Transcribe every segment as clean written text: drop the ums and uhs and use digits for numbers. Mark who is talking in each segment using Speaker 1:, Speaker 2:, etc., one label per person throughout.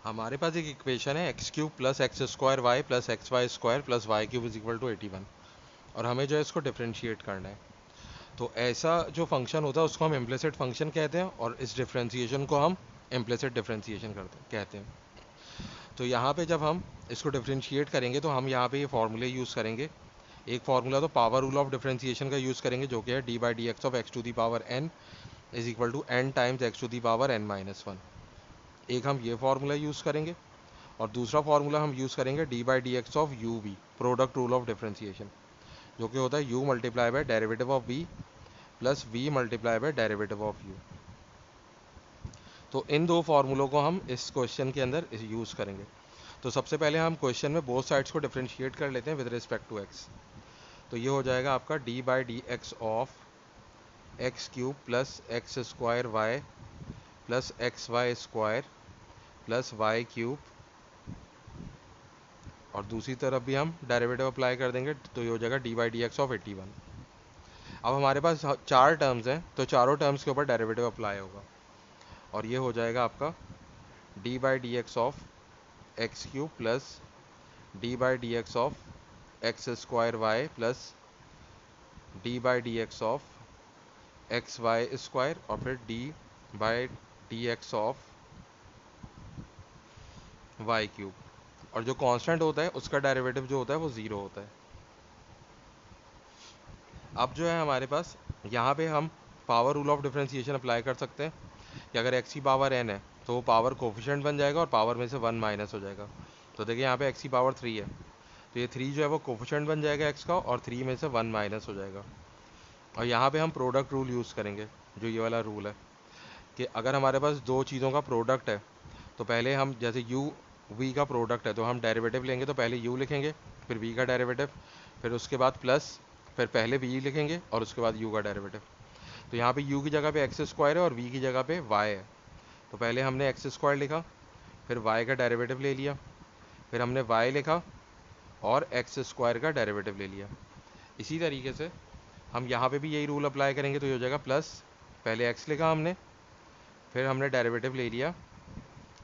Speaker 1: हमारे पास एक इक्वेशन है x cube plus x square y plus x y square plus y cube is equal to 81, और हमें जो है इसको डिफ्रेंशिएट करना है। तो ऐसा जो फंक्शन होता है उसको हम इम्प्लिसिट फंक्शन कहते हैं, और इस डिफ्रेंशिएशन को हम इम्प्लिसिट डिफ्रेंशिएशन कहते हैं। तो यहाँ पे जब हम इसको डिफ्रेंशिएट करेंगे तो हम यहाँ पे ये फार्मूले यूज़ करेंगे। एक फार्मूला तो पावर रूल ऑफ डिफ्रेंशिएशन का यूज़ करेंगे, जो कि है d by d x of x to the power n is equal to n times x to the power n minus one. एक हम ये फार्मूला यूज़ करेंगे, और दूसरा फार्मूला हम यूज़ करेंगे d by d x of u b, product rule of differentiation, जो कि होता है u multiply by derivative of b plus v multiply by derivative of u. तो इन दो फार्मूलों को हम इस क्वेश्चन के अंदर यूज़ करेंगे। तो सबसे पहले हम क्वेश्चन में बोथ साइड्स को डिफ्रेंशिएट कर लेते हैं विद रिस्पेक्ट टू एक्स। तो ये हो जाएगा आपका d by d x of x cube plus x square y plus x y square plus y cube, और दूसरी तरफ भी हम डेरिवेटिव अप्लाई कर देंगे, तो ये हो जाएगा d by d x of 81। अब हमारे पास चार टर्म्स हैं, तो चारों टर्म्स के ऊपर डेरिवेटिव अप्लाई होगा, और ये हो जाएगा आपका d by d x of x cube plus d by d x of x square y plus d by d x of x y square, और फिर d by d x of y cube, और जो constant होता है उसका derivative जो होता है वो ज़ीरो होता है। अब जो है हमारे पास यहाँ पे हम power rule of differentiation apply कर सकते हैं कि अगर एक्स की पावर एन है तो वो पावर कोफिशिएंट बन जाएगा और पावर में से वन माइनस हो जाएगा। तो देखिए यहाँ पे एक्स की पावर थ्री है, तो ये थ्री जो है वो कोफिशिएंट बन जाएगा एक्स का, और थ्री में से वन माइनस हो जाएगा। और यहाँ पे हम प्रोडक्ट रूल यूज़ करेंगे, जो ये वाला रूल है कि अगर हमारे पास दो चीज़ों का प्रोडक्ट है, तो पहले हम जैसे u v का प्रोडक्ट है तो हम डेरिवेटिव लेंगे, तो पहले u लिखेंगे, फिर v का डेरिवेटिव, फिर उसके बाद प्लस, फिर पहले v लिखेंगे और उसके बाद u का डेरिवेटिव। तो यहाँ पे u की जगह पे एक्स स्क्वायर है और v की जगह पे y है, तो पहले हमने एक्स स्क्वायर लिखा, फिर y का डेरिवेटिव ले लिया, फिर हमने y लिखा और एक्स स्क्वायर का डेरिवेटिव ले लिया। इसी तरीके से हम यहाँ पे भी यही रूल अप्लाई करेंगे, तो ये हो जाएगा प्लस, पहले x लिखा हमने, फिर हमने डेरिवेटिव ले लिया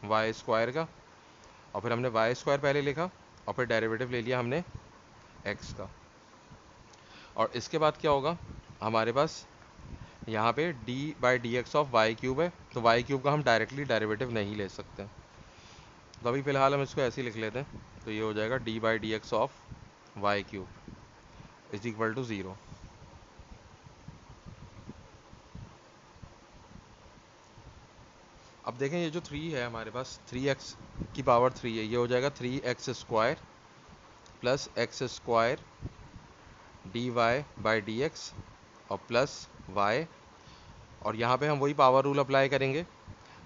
Speaker 1: वाई स्क्वायर का, और फिर हमने वाई स्क्वायर पहले लिखा और फिर डेरिवेटिव ले लिया हमने एक्स का। और इसके बाद क्या होगा, हमारे पास यहाँ पे d by d x of y cube है, तो वाई क्यूब का हम डायरेक्टली डेरिवेटिव नहीं ले सकते, तो अभी फ़िलहाल हम इसको ऐसे ही लिख लेते हैं। तो ये हो जाएगा d by d x of y cube is equal to zero. अब देखें ये जो थ्री है हमारे पास, थ्री एक्स की पावर थ्री है, ये हो जाएगा three x square plus x square d y by d x और प्लस वाई, और यहाँ पे हम वही पावर रूल अप्लाई करेंगे,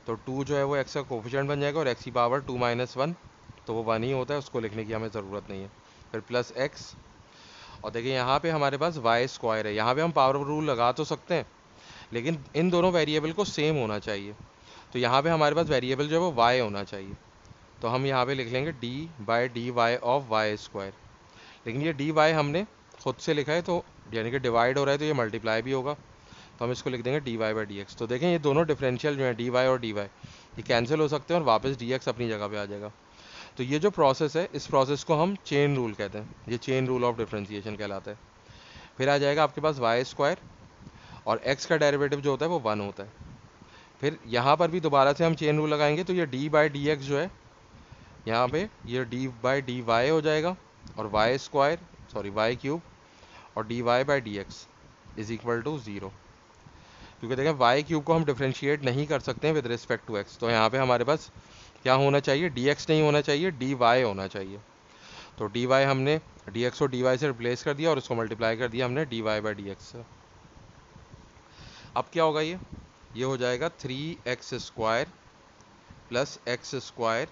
Speaker 1: तो टू जो है वो एक्स का कोफिशिएंट बन जाएगा और एक्स की पावर टू माइनस वन, तो वो वन ही होता है, उसको लिखने की हमें ज़रूरत नहीं है। फिर प्लस एक्स, और देखिए यहाँ पे हमारे पास वाई स्क्वायर है, यहाँ पे हम पावर रूल लगा तो सकते हैं लेकिन इन दोनों वेरिएबल को सेम होना चाहिए, तो यहाँ पे हमारे पास वेरिएबल जो है वो वाई होना चाहिए, तो हम यहाँ पे लिख लेंगे d by d y of y square. लेकिन ये डी वाई हमने खुद से लिखा है, तो यानी कि डिवाइड हो रहा है तो ये मल्टीप्लाई भी होगा, तो हम इसको लिख देंगे d y by d x. तो देखें ये दोनों डिफरेंशियल जो है डी वाई और डी वाई ये कैंसिल हो सकते हैं और वापस डी एक्स अपनी जगह पे आ जाएगा। तो ये जो प्रोसेस है इस प्रोसेस को हम चेन रूल कहते हैं, ये चेन रूल ऑफ डिफरेंशिएशन कहलाता है। फिर आ जाएगा आपके पास वाई स्क्वायर, और एक्स का डेरिवेटिव जो होता है वो वन होता है। फिर यहाँ पर भी दोबारा से हम चेन रूल लगाएंगे, तो ये डी बाई डी एक्स जो है यहाँ पे ये डी बाई डी वाई हो जाएगा, और y square sorry y cube और d y by d x is equal to zero. क्योंकि देखें वाई क्यूब को हम डिफ्रेंशिएट नहीं कर सकते हैं विद रिस्पेक्ट टू एक्स, तो यहाँ पे हमारे पास क्या होना चाहिए, डी एक्स नहीं होना चाहिए, डी वाई होना चाहिए। तो डी वाई हमने डी एक्स को डी वाई से रिप्लेस कर दिया और उसको मल्टीप्लाई कर दिया हमने d y by d x से। अब क्या होगा, ये हो जाएगा three x square plus x square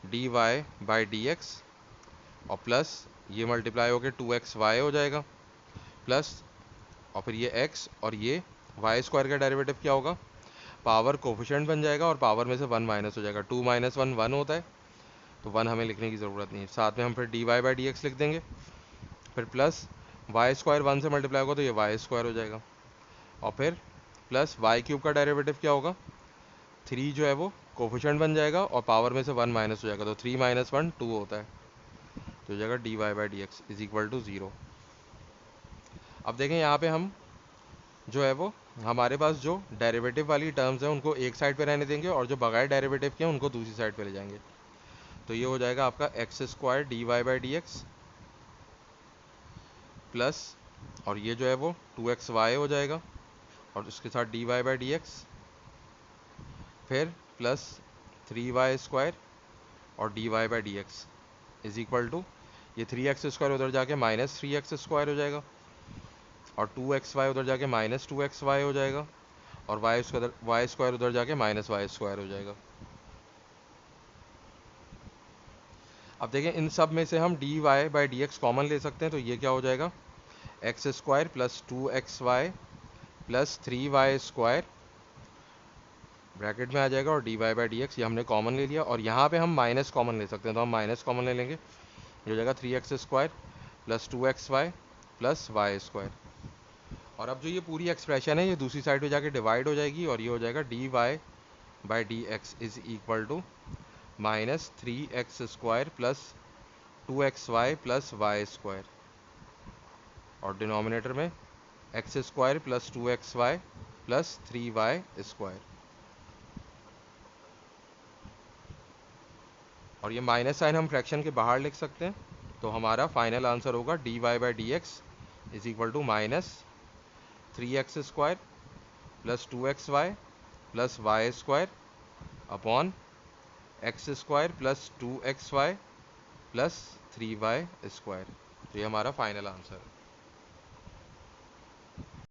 Speaker 1: d y by d x, और प्लस ये मल्टीप्लाई होकर टू एक्स वाई हो जाएगा, प्लस और फिर ये x और ये वाई स्क्वायर का डेरिवेटिव क्या होगा, पावर कोफिशिएंट बन जाएगा और पावर में से वन माइनस हो जाएगा, टू माइनस वन वन होता है, तो वन हमें लिखने की ज़रूरत नहीं है। साथ में हम फिर d y by d x लिख देंगे, फिर प्लस वाई स्क्वायर वन से मल्टीप्लाई होगा तो ये वाई स्क्वायर हो जाएगा, और फिर प्लस वाई क्यूब का डेरिवेटिव क्या होगा, थ्री जो है वो कोफिशिएंट बन जाएगा और पावर में से 1 माइनस हो जाएगा, तो 3 माइनस 1 2 होता है, तो हो जाएगा dy by d x is equal to 0। अब देखें यहाँ पे हम जो है वो हमारे पास जो डेरिवेटिव वाली टर्म्स हैं उनको एक साइड पे रहने देंगे और जो बगैर डेरिवेटिव के हैं उनको दूसरी साइड पे ले जाएंगे। तो ये हो जाएगा आपका x square d y by d x plus, और ये जो है वो 2xy हो जाएगा और उसके साथ d y by d x, फिर प्लस 3y स्क्वायर और d y by d x is equal to, ये 3x स्क्वायर उधर जाके माइनस 3x स्क्वायर हो जाएगा और 2xy उधर जाके माइनस 2xy हो जाएगा और वाई स्क्वायर उधर जाके माइनस वाई स्क्वायर हो जाएगा। अब देखें इन सब में से हम d y by d x common ले सकते हैं, तो ये क्या हो जाएगा x square plus 2xy plus 3y square bracket में आ जाएगा और d y by d x ये हमने कॉमन ले लिया, और यहाँ पे हम माइनस कॉमन ले सकते हैं, तो हम माइनस कॉमन ले लेंगे, ये हो जाएगा 3x square plus 2xy plus y square. और अब जो ये पूरी एक्सप्रेशन है ये दूसरी साइड पे जाके डिवाइड हो जाएगी और ये हो जाएगा d y by d x is equal to minus 3x square plus 2xy plus y square और डिनोमिनेटर में x square plus 2xy plus 3y square, और ये माइनस साइन हम फ्रैक्शन के बाहर लिख सकते हैं, तो हमारा फाइनल आंसर होगा d y by d x is equal to minus 3x square plus 2xy plus y square upon x square plus 2xy plus 3y square. तो ये हमारा फाइनल आंसर है।